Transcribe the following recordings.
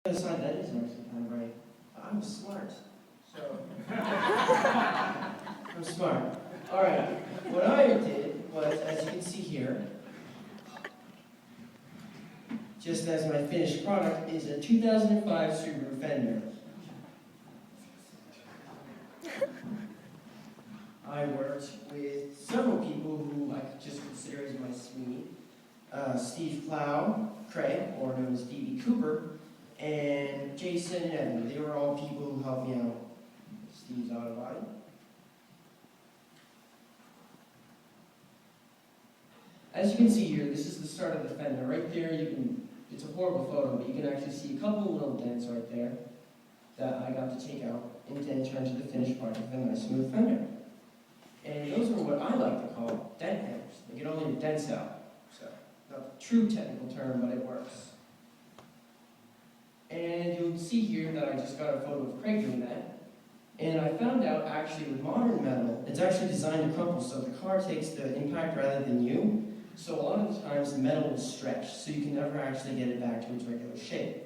Side, that is actually kind of right. I'm smart. So I'm smart. All right. What I did was, as you can see here, just as my finished product is a 2005 Subaru Fender. I worked with several people who I could just consider as my Sweeney. Steve Plow, Craig, or known as D.B. Cooper, and Jason and Evan. They were all people who helped me out. Steve's Autobody. As you can see here, this is the start of the fender. Right there, it's a horrible photo, but you can actually see a couple of little dents right there that I got to take out and then turn to the finished part of a nice smooth fender. And those are what I like to call dent hammers. They get all your dents out. So, not the true technical term, but it works. And you'll see here that I just got a photo of Craig doing that. And I found out actually with modern metal, it's actually designed to crumple, so the car takes the impact rather than you. So a lot of the times the metal will stretch, so you can never actually get it back to its regular shape.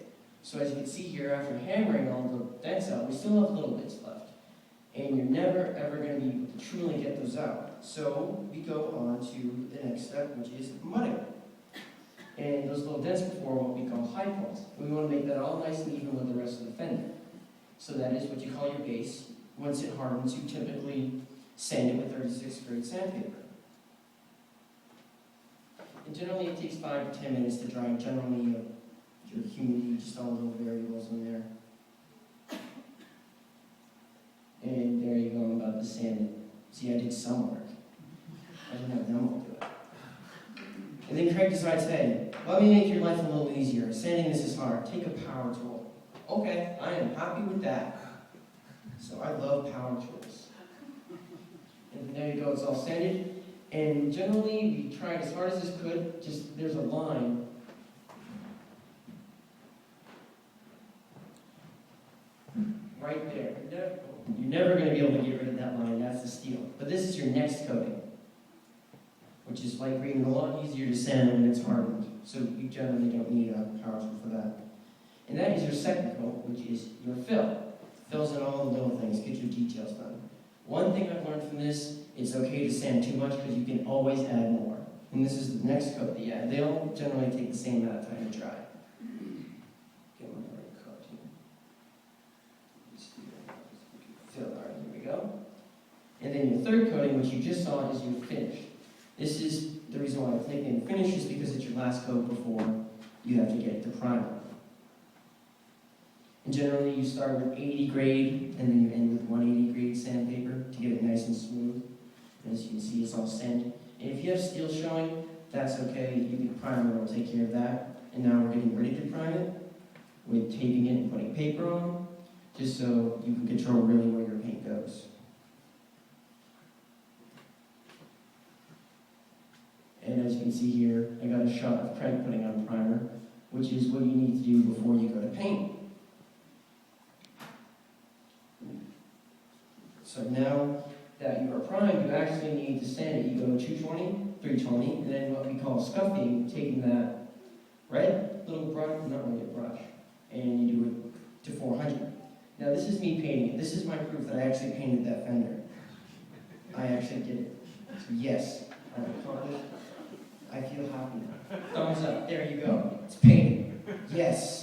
So as you can see here, after hammering all the dents out, we still have little bits left. And you're never ever going to be able to truly get those out. So we go on to the next step, which is mudding. And those little dents before what we call high points. We want to make that all nice and even with the rest of the fender. So that is what you call your base. Once it hardens, you typically sand it with 36th grade sandpaper. And generally it takes 5 to 10 minutes to dry. Generally your humidity, just all little variables in there. And there you go, I'm about to sand it. See, I did some work. I didn't have them all do it. And then Craig decides, hey, let me make your life a little easier. Sanding this is hard. Take a power tool. Okay, I am happy with that. So I love power tools. And there you go, it's all sanded. And generally, we tried as hard as this could. Just, there's a line. Right there. You're never going to be able to get rid of that line. That's the steel. But this is your next coating, which is light green, a lot easier to sand when it's hardened. So you generally don't need a power tool for that. And that is your second coat, which is your fill. Fills in all the little things, get your details done. One thing I've learned from this, it's okay to sand too much because you can always add more. And this is the next coat that you add. They all generally take the same amount of time to dry. Get my right coat here. Fill, all right, here we go. And then your third coating, which you just saw, is your finish. This is the reason why it's nicknamed finish is because it's your last coat before you have to get the primer. And generally you start with 80 grade and then you end with 180 grade sandpaper to get it nice and smooth. And as you can see, it's all sanded. And if you have steel showing, that's okay. The primer will take care of that. And now we're getting ready to prime it with taping it and putting paper on, just so you can control really where your paint goes. And as you can see here, I got a shot of Craig putting on primer, which is what you need to do before you go to paint. So now that you are primed, you actually need to sand it. You go 220, 320, and then what we call scuffing, taking that red little brush, not really a brush, and you do it to 400. Now this is me painting it. This is my proof that I actually painted that fender. I actually did it. So yes, I'm accomplished. I feel happy. Thumbs up. There you go. It's painted. Yes.